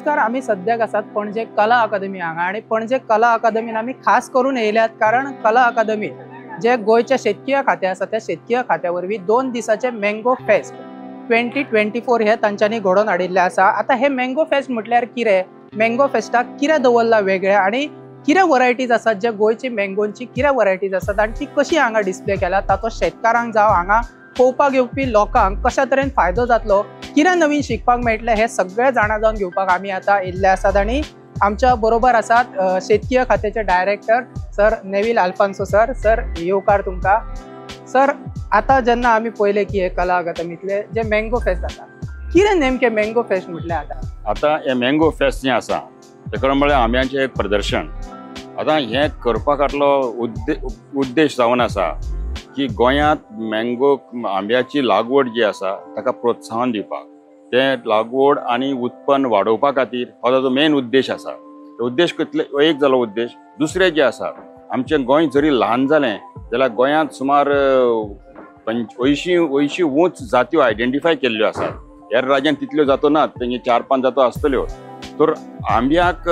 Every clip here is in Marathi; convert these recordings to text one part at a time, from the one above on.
नमस्कार, आम्ही सद्याक आसात पणजे कला अकादमी हांगा आणि पणजे कला अकादमीन आम्ही खास करून येयल्यात कारण कला अकादमी जे गोयचे शेतकीय खाते आसा त्या शेतकीय खात्या वरवीं 2 दिसाचे मँगो फेस्ट 2024 हे तांच्यांनी घडोवन हाडिल्ले आसा। आता हे मँगो फेस्ट म्हटल्यार कितें, मँगो फेस्टाक कितें दवरला वेगळें आणि कितें वरायटीज आसात जे गोयची मँगोंची कितें वरायटीज आसात आणि ती कशी हांगा डिस्प्ले केला, ताचो शेतकारांक जावं हांगा पळोवपाक येवपी लोकांक कशा तरेन फायदो जातलो, कितें नवीन शिकपाक मेळटलें हे सगळे जाणा जावन घेवपाक आमी आतां येयल्ले आसात। आणि आमच्या बरोबर आसात शेतकीय खात्याचे director sir Neville Alphonso sir. Sir येवकार तुमकां। सर आता जेन्ना आमी पळयलें की हे कला अकादमींतले जे मँगो फेस्ट आसा, कितें नेमकें मँगो फेस्ट म्हटल्यार आता हे मँगो फेस्ट जे आसा तेका म्हळ्यार आंब्याचें एक प्रदर्शन। आता हे करपा फाटलो उद्देश जावन आसा की गोंयांत मँगो आंब्याची लागवड जी आसा ताका प्रोत्साहन दिवपाक, ते लागवड आणि उत्पन्न वाडोवपा खातीर हो ताचो मेन उद्देश आसा। उद्देश कितले एक जालो उद्देश। दुसरें जे आसा आमचें गोंय जरी ल्हान जालें जाल्यार गोंयांत सुमार 80 उंच जात्यो आयडेंटिफाय केल्ल्यो आसात। हेर राज्यांत तितल्यो जातो नात, तेंगे 4-5 जातो आसतल्यो। तर आंब्याक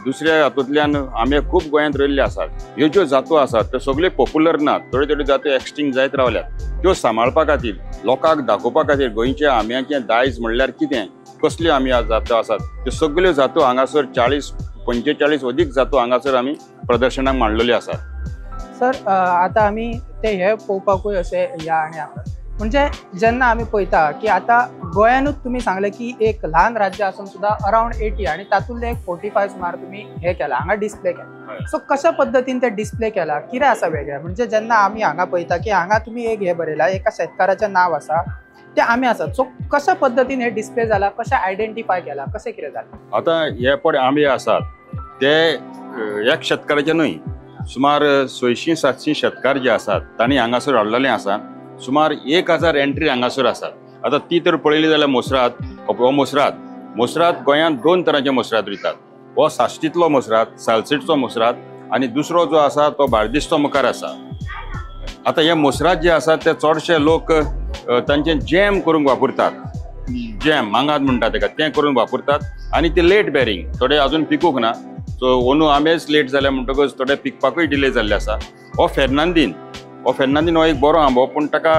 दुसऱ्या हातूंतल्यान आंबे खूब गोंयांत रोयल्ले आसात। ह्यो ज्यो जातो आसात त्यो सगळ्यो पॉप्युलर नात, थोड्यो जातो एक्सटिंक्ट जायत रावल्यात। त्यो सांबाळपा खातीर लोकांक दाखोवपा खातीर गोंयच्या आंब्याचें दायज म्हणल्यार कितें, कसल्यो आंब्या जातो आसात त्यो सगळ्यो जातो हांगासर 40-45 अदीक जातो हांगासर आमी प्रदर्शनाक मांडलेल्यो आसात। सर आता आमी ते हे पळोवपाकूय अशे या आनी हांगा म्हणजे जेन्ना आमी पळयता की आता गोंयानूच तुमी सांगले की एक ल्हान राज्य आसून सुद्दां अराउंड 80 आणि तातूंतले एक 45 सुमार तुमी हे केला हांगा डिस्प्ले केला। सो कशा पद्दतीन ते डिस्प्ले केला, कितें आसा वेगळें म्हणजे जेन्ना आमी हांगा पळयता की हांगा तुमी एक हे बरयला, एका शेतकाराचें नांव आसा, ते आमी आसात। सो कशा पद्दतीन हे डिस्प्ले जाला, कशें आयडेंटिफाय केला, कशें कितें जालें? आता हे पळय आंबे आसात ते एक शेतकाराचे न्हय, सुमार 600-700 शेतकार जे आसात तांणी हांगासर हाडलेले आसा। सुमार 1000 एंट्री हांगासर आसात। आता ती तर पळयली जाल्यार मोसरात गोंयांत 2 तरांचे मोसरात रोयतात। हो साश्टीतलो मोसरात, सालसेटचो मोसरात आणि दुसरो जो आसा तो बार्देसचो मुखार आसा। आता हे मोसरात जे आसात ते चडशे लोक तांचे जॅम करूंक वापरतात, जॅम मांगात म्हणटात तेका, तें करून वापरतात। आणि ते लेट बेरिंग, थोडे अजून पिकूंक ना, सो अंदू आंबेच लेट जाले म्हणटकच थोडे पिकपाकूय डिले जाल्ले आसा। हो फेर्नांदीन हो एक बरो आंबो, पूण ताका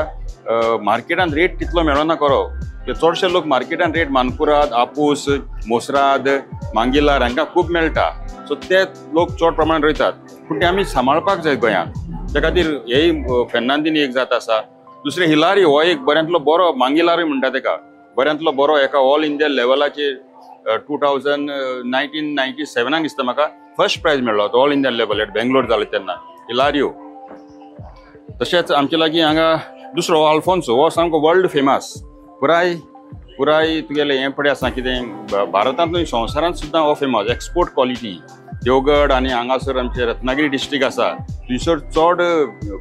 मार्केटान रेट तितलो मेळना खरो। ते चडशे लोक मार्केटान रेट मानकुराद, आपूस, मोसराद, मांगिलार हांकां खूब मेळटा, सो ते लोक चड प्रमाणात रोयतात। पूण ते आमी सांबाळपाक जाय गोंयांत, त्या खातीर हेय फेर्नांदीन एक जात आसा। दुसरे हिलारी हो एक बऱ्यांतलो बरो, मांगिलारूय म्हणटा तेका, बऱ्यांतलो बरो एका ऑल इंडिया लेवलाचेर 1997 दिसता म्हाका फर्स्ट प्रायज मेळ्ळो तो ऑल इंडिया लेवल बेंगलोर जालो तेन्ना हिलारियो। तशेंच आमचे लागीं हांगा दुसरो आल्फोन्सो हो सामको वर्ल्ड फेमस, पुराय तुगेले हें पडे आसा कितें भारतांत न्हय संवसारांत सुद्दां हो फेमस, एक्सपोर्ट क्वॉलिटी। देवगड आनी हांगासर आमचे रत्नागिरी डिस्ट्रिक्ट आसा थंयसर चड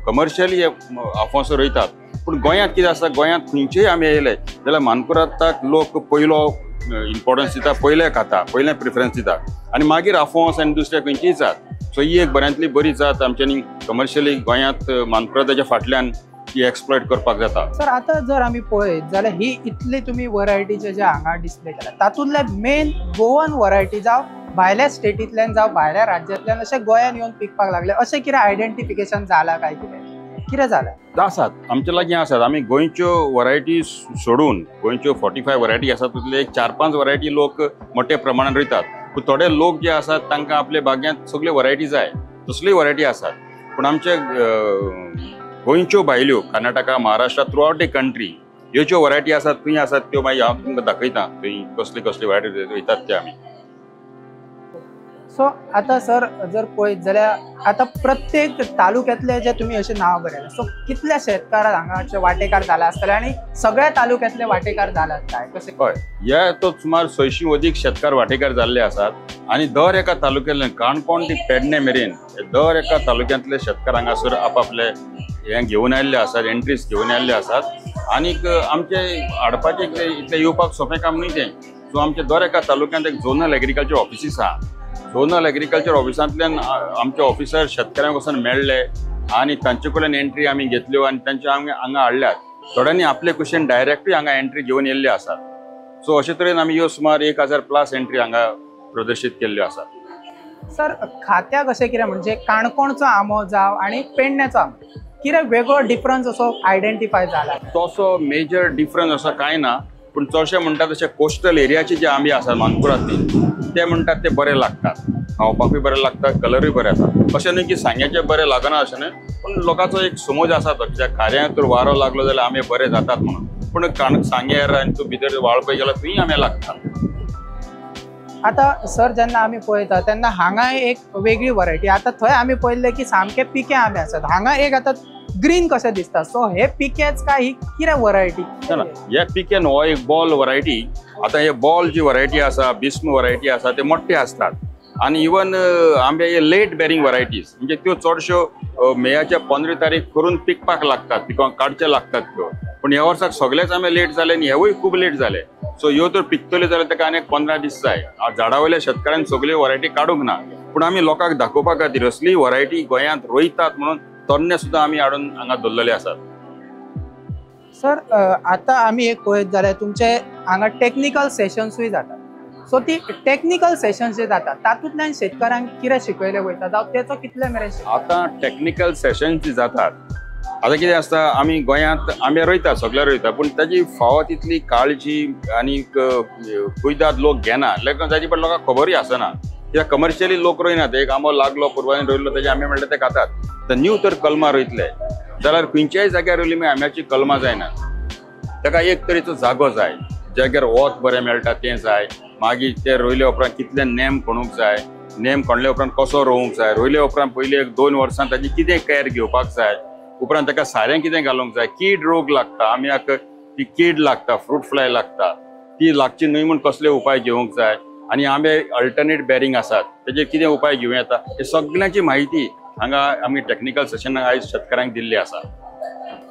कमर्शियली आफोंसो रोयतात। पूण गोंयांत कितें आसा, गोंयांत खंयचेय आमी येयले जाल्यार मानकुरादाक लोक पयलो इम्पॉर्टन्स दिता, पयलें खाता, पयलें प्रिफरन्स दिता आणि मागीर आफोंस आनी दुसरे खंयचीय जात। सो ही एक बऱ्यांतली बरी जात आमच्यांनी कमर्शियली गोंयांत मानकुरादाच्या फाटल्यान ती एक्सप्लॉयट करपाक जाता। सर आता जर आमी पळयत जाल्यार ही इतली तुमी वरायटीचे जे हांगा डिस्प्ले केला तातूंतले मेन गोवन वरायटी जावं भायल्या स्टेटींतल्यान जावं भायल्या राज्यांतल्यान अशे गोंयांत येवन पिकपाक लागले, अशें कितें आयडेंटिफिकेशन जाला काय कितें जालें? आसात आमचे लागीं आसात। आमी गोंयच्यो वरायटी सोडून गोंयच्यो 45 वरायटी आसात तातूंतले एक 4-5 वरायटी लोक मोठ्या प्रमाणात रोयतात। पूण थोडे लोक जे आसात तांकां आपल्या बाग्यांत सगळ्यो वरायटी जाय, तसल्यो वरायटी आसात। पूण आमचे गोंयच्यो भायल्यो Karnataka, Maharashtra, throughout the country ह्यो ज्यो वरायटी आसात थंय आसात त्यो मागीर हांव तुमकां दाखयता थंय कसली वरायटी रोयतात ते आमी। सो आता सर जर पळयत जाल्यार आता प्रत्येक तालुक्यातले जे तुम्ही असे नाव बरयले, सो कितल्या शेतकार हांगाचे वांटेकार जाला आसतले आणि सगळ्या तालुक्यातले वांटेकार जालात काय कशें? हय, ह्या तो सुमार 600 अदीक शेतकार वांटेकार जाल्ले आसात आणि दर एका तालुक्यातले काणकोण ते पेडणे मेरेन दर एका तालुक्यांतले शेतकार हांगासर आपापले हे घेवन आयिल्ले आसात, एंट्रीज घेवन आयिल्ले आसात। आनीक आमचे हाडपाचे इतले येवपाक सोंपें काम न्हय तें। सो आमच्या दर एका तालुक्यांत एक झोनल एग्रीकल्चर ऑफिसीस आहा। झोनल एग्रीकल्चर ऑफिसांतल्यान आमचे ऑफिसर शेतकऱ्यांक वचून मेळ्ळे आणि तांचे कडल्यान एंट्री आमी घेतल्यो आणि तांचे हांगा हाडल्यात। थोड्यांनी आपले कुशीन डायरेक्टली हांगा एंट्री घेवन येयल्ले आसात। सो अशे तरेन आमी ह्यो सुमार 1000+ एंट्री हांगा प्रदर्शीत केल्ल्यो आसात. सर खात्याक अशें कितें म्हणजे काणकोणचो आंबो जावं आनी पेडण्याचो आंबो कितें वेगळो डिफरन्स असो आयडेंटिफाय जाला? तसो मेजर डिफरन्स असो कांय ना, पूण चडशे म्हणटात तशे कोस्टल एरियाचे जे आंबे आसात मानकुरादीन ते म्हणटात ते बरे लागतात, खावपाकूय बरे लागतात, कलरूय बरे आसात. अशें न्हय की सांग्याचे बरे लागना अशें न्हय, पूण लोकांचो एक समज आसा तो कित्याक खाऱ्यांक तर वारो लागलो जाल्यार आंबे बरे जातात म्हणून, पूण सांग्यार आनी तूं भितर वाळपय गेल्यार थंय आंबे लागतात. आता सर जेन्ना आमी पळयता तेन्ना हांगा एक वेगळी वरायटी. आता थंय आमी पळयल्ले की सामके पिके आंबे आसात, हांगा एक आता ग्रीन कशें दिसता. सो हे पिकेच काय ही कितें वरायटी? ना हे पिकेन हो एक बॉल वरायटी. आता हे बॉल जी वरायटी आसा, बिस्म वरायटी आसा, ते मोठे असतात आणि इवन आंबे हे लेट बेरिंग वरायटीज म्हणजे त्यो चडश्यो मेयाच्या 15 तारीख करून पिकपाक लागतात, पिकांक काडचे लागतात त्यो. पण ह्या वर्साक सगळेच आंबे लेट जाले आणि हेवूय खूब लेट जाले. सो ह्यो तर पिकतल्यो जाल्यार ताका आनीक 15 दीस जाय. झाडा वयल्या शेतकऱ्यांक सगळ्यो वरायटी काडूंक ना, पूण आमी लोकांक दाखोवपा खातीर असली वरायटी गोंयांत रोयतात म्हणून तोन्ने सुद्दां आमी हाडून हांगा दवरलेले आसात. सर आता आमी एक पळयत जाल्यार तुमचे हांगा टेक्निकल सेशन्सूय जातात. सो ती टेक्निकल सेशन्स जे जातात तातूंतल्यान शेतकऱ्यांक कितें शिकयलें वयता जावं तेचो कितले मेरेन? आता टेक्निकल सेशन्स जी जातात, आता कितें आसता, आमी गोंयांत आंबे रोयता, सगळे रोयता, पूण ताजी फावो तितली काळजी आनी कुयदाद लोक घेना, ताजी पण लोकांक खबरूय आसना. कित्याक कमर्शियली लोक रोयनात. एक आंबो लागलो, पुरवान रोयलो, ताजे आंबे म्हणटा ते खातात. तर न्यू तर कलमां रोयतले जाल्यार खंयच्याय जाग्यार रोयली मागीर आंब्याची कलमां जायनात. ताका एक तरेचो जागो जाय, जाग्यार वत बरें मेळटा तें जाय. मागीर ते रोयले उपरांत कितले नेम खणूंक जाय, नेम खणले उपरांत कसो रोवंक जाय, रोयले उपरांत पयलीं 1-2 वर्सां ताजी कितें कॅर घेवपाक जाय, उपरांत ताका सारें कितें घालूंक जाय. कीड रोग लागता, आंब्याक ती कीड लागता, फ्रूट फ्लाय लागता, ती लागची न्हय म्हूण कसले उपाय घेवंक जाय. आनी आंबे अल्टरनेट बेरिंग आसात, तेजेर कितें उपाय घेवं येता, हे सगळ्यांची म्हायती हांगा आमी टेक्निकल सेशनाक आयज शेतकऱ्यांक दिल्ली आसा.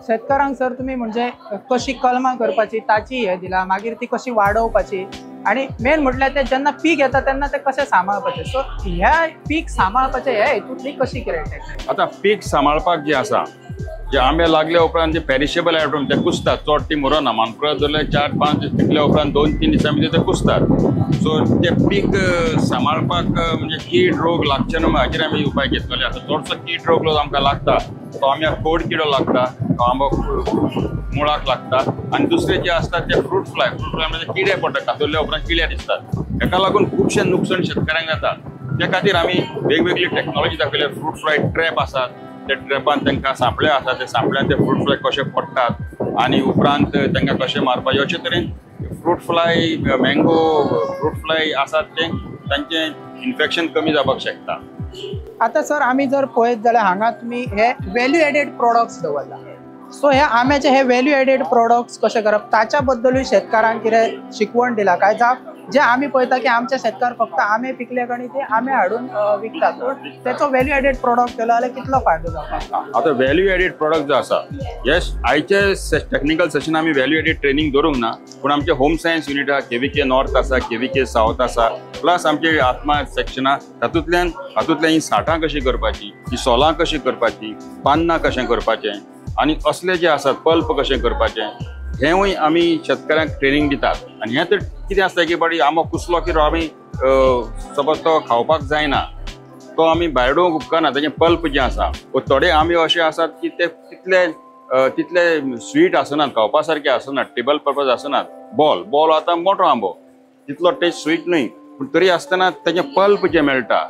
शेतकऱ्यांक सर तुमी म्हणजे कशी कलमां करपाची ताची हे दिला, मागीर ती कशी वाडोवपाची आणि मेन म्हटल्यार ते जेन्ना पीक येता तेन्ना ते कशें सांबाळपाचें. सो ह्या पीक सांबाळपाचें हे हेतूंतली कशी कितें? आता पीक सांबाळपाक जे आसा, जे आंबे लागले उपरांत जे पेरिशेबल आयटम ते कुसतात, चड ती मुरना. मानकुराद धरले 4-5 दीस पिकले उपरांत 2-3 दिसां भितर ते कुसतात. सो ते पीक सांबाळपाक म्हणजे कीड रोग लागचे न्हू हाचेर आमी उपाय घेतलेले आसा. चडसो कीड रोग आमकां लागता तो आंब्याक कोड किडो लागता, तो आंबो मुळाक लागता. आनी दुसरे जे असतात ते फ्रूट फ्लाय म्हणजे किडे पडटा, कातरल्या उपरांत किडे दिसतात. हेका लागून खुबशे नुकसाण शेतकऱ्यांक जाता. त्या खातीर आमी वेगवेगळी टेक्नॉलॉजी दाखयल्या. फ्रूट फ्लाय ट्रॅप आसात, त्या ट्रॅपान तांकां सांपळे आसात, ते सांपळ्यान ते फ्रूट फ्लाय कशे पडटात आनी उपरांत तांकां कशें मारपाचें, अशे तरेन fruit fly mango fruit fly आसात ते तांचें इन्फेक्शन कमी जावपाक शकता. आता सर आमी जर पळयत जाल्यार हांगा तुमी हे व्हॅल्यू एडेड प्रोडक्ट्स दवरला. सो हे आंब्याचे हे व्हॅल्यू एडेड प्रोडक्ट्स कशे करप ताच्या बद्दलूय शेतकारांक कितें शिकवण दिला काय? जावं जे आमी पळयता की आमचे शेतकार फक्त आंबे पिकले आणि ते आंबे हाडून विकतात, त्याचो व्हॅल्यू एडेड प्रोडक्ट केलो जाल्यार कितलो फायदो जावपाक? आता व्हॅल्यू एडेड प्रोडक्ट जो आसा, येस आयचे टेक्निकल सेशन आमी व्हॅल्यू एडेड ट्रेनिंग दवरूंक ना, पूण आमचे होम सायन्स युनिट आसा, केव्हीके नॉर्थ आसा, केव्हीके साउथ आसा, प्लस आमचे आत्मा सेक्शन आसा, तातूंतल्यान ही साठां कशी करपाची, ही सोलां कशी करपाची, पान्नां कशें करपाचें आनी असले जे आसात पल्प कशें करपाचें, हेंवूय आमी शेतकऱ्यांक ट्रेनिंग दितात. आनी हें तर कितें आसता की बाबा आंबो कुसलो की आमी सपोज तो खावपाक जायना, तो आमी भायर उडोवंक उपकारना. तेजें पल्प जें आसा, थोडे आंबे अशे आसात की ते तितले स्वीट आसनात, खावपा सारके आसनात, टेबल पर्पज आसनात. बॉल आतां मोठो आंबो, तितलो टेस्ट स्वीट न्हय, पूण तरी आसतना तेजें पल्प जें मेळटा,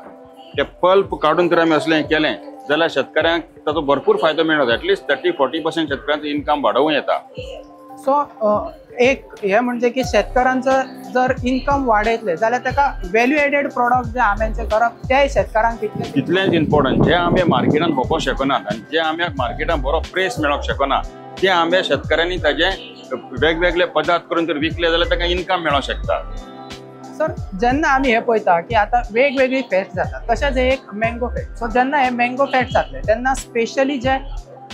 ते पल्प काडून तर आमी असलें केलें जाल्यार शेतकऱ्यांक ताचो भरपूर फायदो मेळटा. एटलीस्ट 30-40% शेतकऱ्यांचो इन्कम वाडोवं येता. सो एक हे म्हणजे की शेतकऱ्यांचं जर इन्कम वाडयतले जाल्यार ताका व्हॅल्यू एडेड प्रोडक्ट जे आंब्याचे करप ते शेतकऱ्यांक तितलेंच इम्पॉर्टंट. जे आंबे मार्केटान भोंवपाक शकनात आनी जे आंब्याक मार्केटान बरो प्रेस मेळोंक शकना, ते आंबे शेतकऱ्यांनी ताजे वेगवेगळे पदार्थ करून जर विकले जाल्यार ताका इन्कम मेळोंक शकता. सर जेन्ना आमी हे पळयता की आता वेगवेगळी फेस्ट जातात, तशेंच एक मँगो फेस्ट. सो जेन्ना हे मँगो फेस्ट जातले तेन्ना स्पेशली जे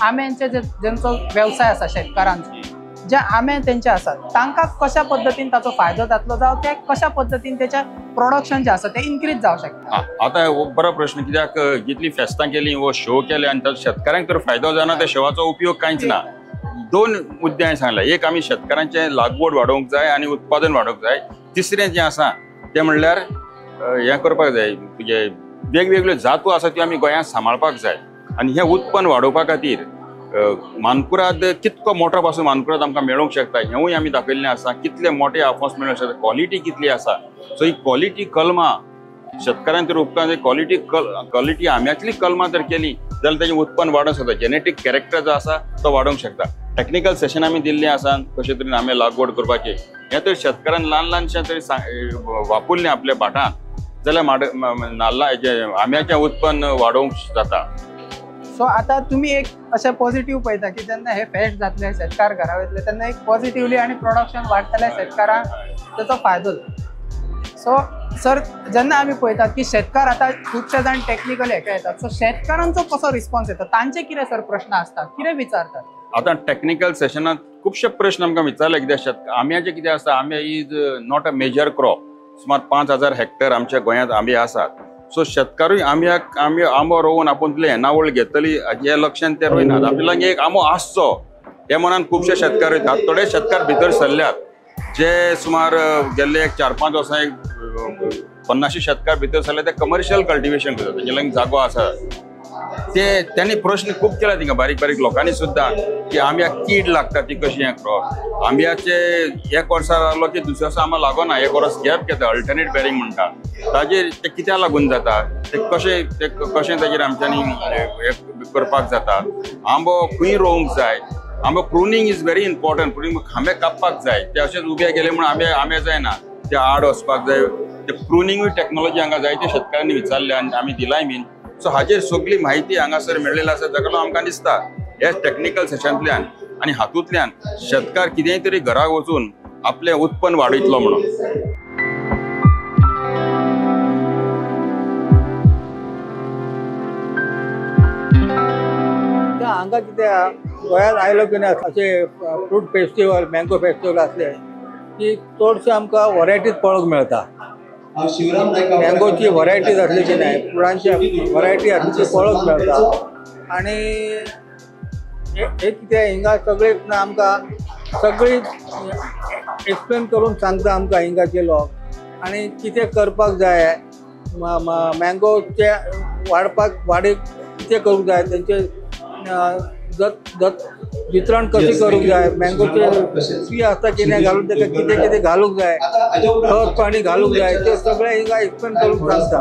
आंब्यांचे जेंचो व्यवसाय आसा शेतकारांचो, जे आंबे तेंचे आसात तांकां कशा पद्दतीन ताचो फायदो जातलो, जावं ते कशा पद्दतीन तेचे प्रोडक्शन जे आसा ते इन्क्रीज जावं शकता? आतां हो बरो प्रश्न. कित्याक जितली फेस्तां केली वो शो केले आनी ताचो शेतकऱ्यांक तर फायदो जाना, त्या शोवाचो उपयोग कांयच ना. दोन मुद्दे हांवें सांगला. एक आमी शेतकारांचे लागवड वाडोवंक जाय आनी उत्पादन वाडोवंक जाय. तिसरें जें आसा तें म्हणल्यार हें करपाक जाय, म्हणजे वेगवेगळ्यो जातो आसा त्यो आमी गोंयांत सांबाळपाक जाय. आनी हें उत्पन्न वाडोवपा खातीर मानकुराद कितको मोठो पासून मानकुराद आमकां मेळोवंक शकता हेंवूय आमी दाखयल्लें आसा. कितले मोठे आफोस मेळोवंक शकता, क्वॉलिटी कितली आसा. सो ही क्वॉलिटी कलमां शेतकाऱ्यांक तर उपकार क्वॉलिटी आंब्यातली कलमां जर केली जाल्यार तेजें उत्पन्न वाडोवंक शकता. जेनेटीक कॅरेक्टर जो आसा तो वाडोवंक शकता. टेक्निकल सेशन आमी दिल्लें आसा कशे तरेन आंबे लागवड करपाचें हें तर शेतकाऱ्यान ल्हानशें तरी वापरलें आपल्या भाटांत जाल्यार नाल्ला हेजें आंब्याचें उत्पन्न वाडोवंक जाता. सो आता तुम्ही एक अशें पॉझिटिव्ह पळयता की जेन्ना हे फेस्ट जातले शेतकार घरा वयतले तेन्ना एक पॉझिटिव्हली आणि प्रोडक्शन वाडटलें शेतकारांक त्याचो फायदो जाता. सो सर जेन्ना आमी पळयतात की शेतकार आता खुबशे जाण टेक्निकल हेका येतात, सो शेतकारांचो कसो रिस्पॉन्स येता, तांचे कितें सर प्रश्न आसतात, कितें विचारतात? आता टेक्निकल सेशनात खुबशे प्रश्न आमकां विचारले. कित्याक आंब्याचें कितें आसता, आंबे is not a major crop. सुमार 5,000 हेक्टर आमच्या गोंयांत आंबे आसात. सो शेतकारूय आंबो रोवन आपूण तितले येणावळ घेतली हे लक्षांत ते रोयनात. आपल्याक एक आंबो आसचो हे मनान खुबशे शेतकार वयतात. थोडे शेतकार भितर सरल्यात जे सुमार गेल्ले एक 4-5 वर्सां एक 50 शेतकार भितर सरले ते कमर्शियल कल्टिवेशन करतात. तेजे लागीं जागो आसा ते त्यांनी प्रश्न खूब केला थिंगा बारीक बारीक लोकांनी सुद्दां की आंब्याक कीड लागता ती कशी हें क्रॉप. आंब्याचे एक वर्सा लागलो की दुसऱ्या वर्सा आंबो लागना, एक वर्स गॅप घेता, अल्टरनेट बेरिंग म्हणटा. ताजेर ते कित्याक लागून जाता, ते कशें ताजेर आमच्यांनी हें करपाक जाता. आंबो खंय रोवंक जाय, आंबो प्रुनींग इज व्हेरी इम्पॉर्टंट. प्रुनींग खांबे कापपाक जाय, ते अशेंच उबे गेले म्हणून आंबे जायना, ते आड वचपाक जाय. ते प्रुनींगूय टेक्नॉलॉजी हांगा जायत्या शेतकारांनी विचारले आनी आमी दिलाय बीन. सो हाजेर सगळी म्हायती हांगासर मेळ्ळेली आसा. जाका लागून आमकां दिसता हे टेक्निकल सेशनांतल्यान आनी हातूंतल्यान शेतकार कितेंय तरी घराक वचून आपलें उत्पन्न वाडयतलो म्हणून. हांगा कितें गोंयांत आयलो की ना अशे फ्रूट फेस्टिवल, मँगो फेस्टिवल असले की चडशे आमकां वरायटीज पळोवंक मेळटा. मँगोची वरायटीज असली की नाही, फुलांची वरायटी असली ती पळोवंक मेळटा. आनी हे कितें हिंगा सगळे आमकां सगळी एक्सप्लेन करून सांगता आमकां हिंगाचे लोक. आनी कितें करपाक जाय, मँगोचे वाडीक कितें करूंक जाय, तेंचे वितरण कशी करूंक जाय, मँगोचे फी आसता कितें घालून ताका कितें कितें घालूंक जाय, खत पाणी घालूंक जाय, ते सगळें हिंगा एक्सप्लेन करूंक सांगता.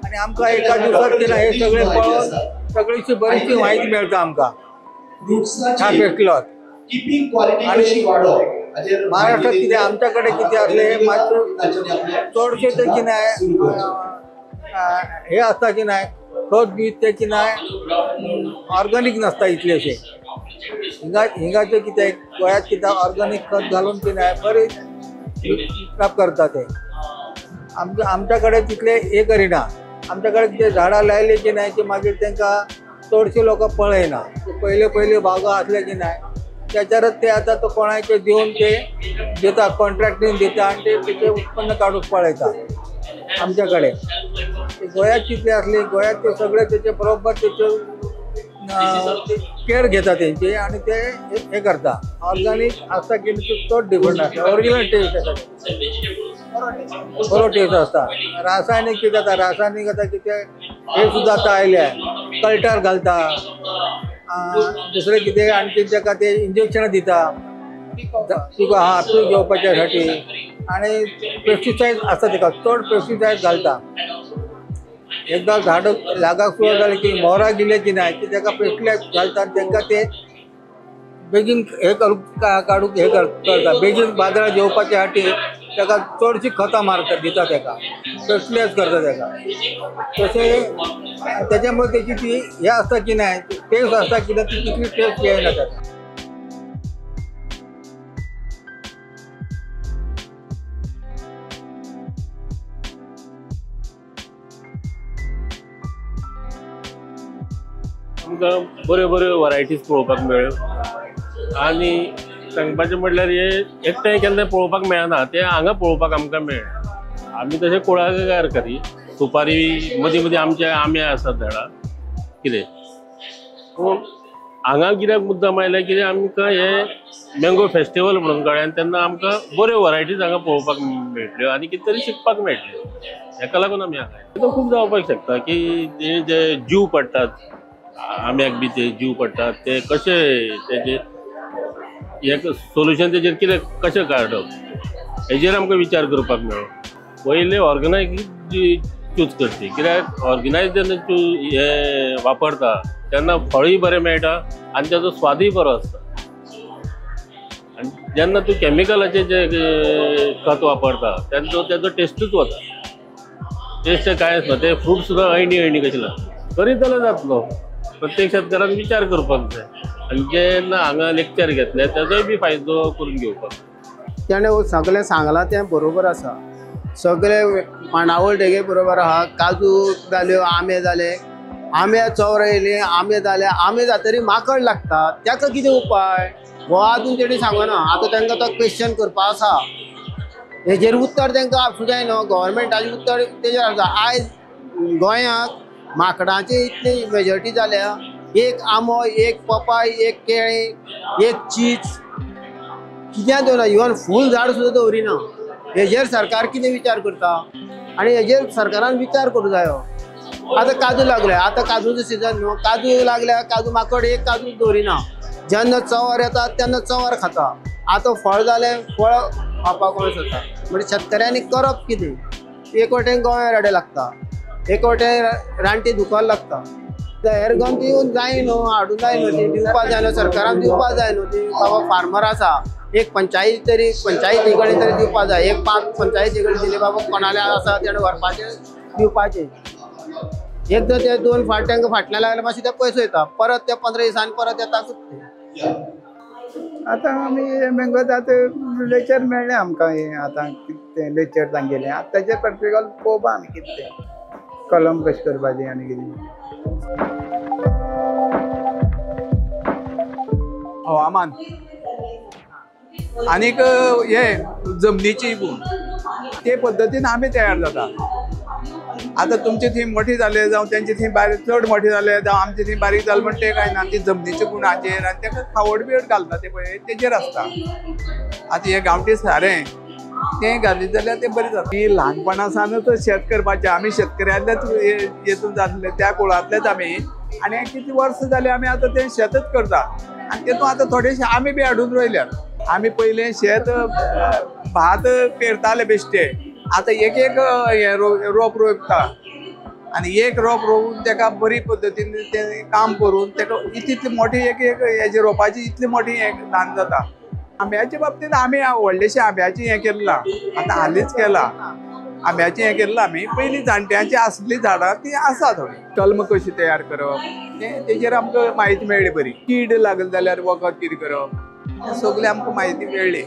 आनी आमकां एका दिवसाक कितें हे सगळें पळोवन सगळीशी बरीचशी म्हायती मेळटा आमकां ह्या फेस्टिवलाक. आनी महाराष्ट्रात कितें आमच्या कडेन कितें असलें मातशें चडशें ते कितें हे आसता की नाय, खत बी ते की नाय ऑर्गॅनिक नासता इतलेशे. हिंगाचे कितें गोंयांत कितें ऑर्गॅनिक खत घालून की नाय बरी क्राप करता ते. आमच्या कडेन तितले हे करिना. आमच्या कडेन कितें झाडां लायले की नाय की मागीर तांकां चडशे लोक पळयना. पयले बागो आसले की नाय त्याच्यारच ते आता तो कोणाचे दिवन ते देता, कॉन्ट्रॅक्टीन दिता आनी ते तेचे उत्पन्न काडून पळयता. आमच्या कडेन गोंयांत कितले असले, गोंयांत ते सगळे तेचे बरोबर तेचे केअर घेता तेंची आनी ते हे करता. ऑर्गॅनिक आसता की चड डिफरंट आसता. ओरिजिनल टेस्ट आसा, बरो टेस्ट आसता. रासायनीक कितें जाता, रासायनीक आतां कितें हे सुद्दां आतां आयल्या, कल्टर घालता, दुसरें कितें आणखी ताका ते इंजेक्शनां दिता तुका पीक घेवपाच्या साठी. आनी पेस्टिसायड आसता ताका, चड पेस्टिसायड घालता. एकदां झाड लागाक सुरू जालें की मोरा गेले की नाय की ताका पेस्टिसायड घालता, तांकां ते बेगीन हे काडूंक हे करता, बेगीन बाजारात येवपाच्या साठी ताका चडशी खतां मारता, दिता ताका, पेस्टिसायड करता ताका. तशें त्याच्या मुळे त्याची ती हे आसता की नाय, टेस्ट आसता की नाय, ती तितली टेस्ट येयना ताका. आमकां बऱ्यो बऱ्यो वरायटीज पळोवपाक मेळ्ळ्यो. आनी सांगपाचें म्हटल्यार हे एकठांय केन्ना पळोवपाक मेळना, ते हांगा पळोवपाक आमकां मेळ्ळें. आमी तशें कुळागर करी, सुपारी मदीं मदीं आमचे आंबे आसात झाडां कितें, पूण हांगा कित्याक मुद्दम आयलें कित्याक आमकां हे मँगो फेस्टिवल म्हणून कळ्ळें आनी तेन्ना आमकां बऱ्यो वरायटीज हांगा पळोवपाक मेळटल्यो आनी कितें तरी शिकपाक मेळटलें. हेका लागून आमी हांगा आयले. तो खूब जावपाक शकता की जे जीव पडटात आंब्याक बी ते जीव पडटात ते कशे तेजे एक सोल्युशन तेजेर कितें कशें काडप हेजेर आमकां विचार करपाक मेळ्ळो. पयले ऑर्गनायज चूज करची कित्याक ऑर्गनायज जेन्ना हे वापरता तेन्ना फळूय बरें मेळटा आनी तेजो स्वादूय बरो आसता. आनी जेन्ना तूं कॅमिकलाचे जे खत वापरता तेजो टेस्टूच वता. टेस्ट कांय आसना ते फ्रूट सुद्दां अळणी कशें लागता. तरी जाल्यार जातलो. प्रत्येक शेतकारान विचार करपाक जाय आनी जेन्ना हांगा लेक्चर घेतले तेजोय बी फायदो करून घेवपाक. तेणें सगळें सांगलां तें बरोबर आसा. सगळे मांडावळ तेगे बरोबर आहा. काजू जाल्यो, आंबे जाले, आंबे चवर येयले, आंबे जाले, आंबे जातरी माकड लागता. ताका कितें उपाय हो आजून तेणी सांगना. आतां तांकां तो क्वेश्चन करपा आसा. हेजेर उत्तर तांकां आसूं जाय न्हू. गव्हर्मेंटाचें उत्तर तेजेर आसा. आयज गोंयांत माकडांची इतली मेजॉरिटी जाल्या. एक आंबो, एक पपाय, एक केळें, एक चीज कित्याक दवरना. इवन फूल झाड सुद्दां दवरिना. हेजेर सरकार कितें विचार करता आनी हेजेर सरकारान विचार करूं जायो. आतां काजू लागले, आतां काजूचो सिजन न्हू. काजू लागल्या, काजू माकड एक काजू दवरिना. जेन्ना चवर येता तेन्ना चवर खाता. आतां फळ जालें, फळ खावपाक कोण सोदता. म्हणजे शेतकऱ्यांनी करप कितें. एक वटेन गोंय रडे लागता, एक वटेन रानटी दुखोवपाक लागता. हेर घेवन ती येवन जाय न्हू, हाडूं जाय न्हू. ती दिवपा जाय न्हू, सरकारान दिवपा जाय न्हू. ती बाबा फार्मर आसा एक पंचायती कडेन तरी दिवपा जाय. एक 5 पंचायती कडेन दिले बाबा कोणाल्या आसा तेणें व्हरपाचें दिवपाचें. एकदां ते 2 फाट तांकां फाटल्यान लागले मातशें ते पयसो येता. परत ते 15 दिसांनी परत येताच ते. आतां आमी मँगो आतां लेक्चर मेळ्ळें आमकां. हें आतां तें लेक्चर तांगेलें आतां तेजें प्रॅक्टिकल पळोवपा आमी कितें तें कलम कशें करपाचें आनी कितें. हवामान आनीक हे जमनीची गुण ते पद्दतीन आंबे तयार जाता. आतां तुमची थंय मोठी जाले जावं तेंची थंय बारीक चड मोठी जाले जावं आमची थंय बारीक जाले म्हण ते कांय ना. ती जमनीच्या गुणाचेर आनी ताका खावड बिवड घालता ते पळय तेजेर आसता. आतां हे गांवठी सारें तें घालीत जाल्यार तें बरें जाता. ही ल्हानपणासानूच शेत करपाचें. आमी शेतकऱ्यांतल्याच हेतून जाल्ले त्या कुळांतलेच आमी. आनी कितलीं वर्सां जालीं आमी आतां तें शेतच करता. आनी तेतून आतां थोडेशे आमी बी हाडून रोयल्यात. आमी पयलें शेत भात पेरताले बेश्टे. आतां एक हे रोप रोयता आनी एक रोप रोवन तेका बरी पद्दतीन तें काम करून तेका इतली मोठी एक हेजी रोपाची इतली मोठी हें ल्हान जाता. आंब्याच्या बाबतींत आमी व्हडलेशें आंब्याचें हें केलां. आतां हालींच केलां आंब्याचें हें केलां आमी. पयलीं जाणट्यांची आसली झाडां ती आसा थोडी. कलम कशी तयार करप तेजेर आमकां म्हायती मेळ्ळी बरी. कीड लागली जाल्यार वखद कितें करप हें सगळें आमकां म्हायती मेळ्ळी.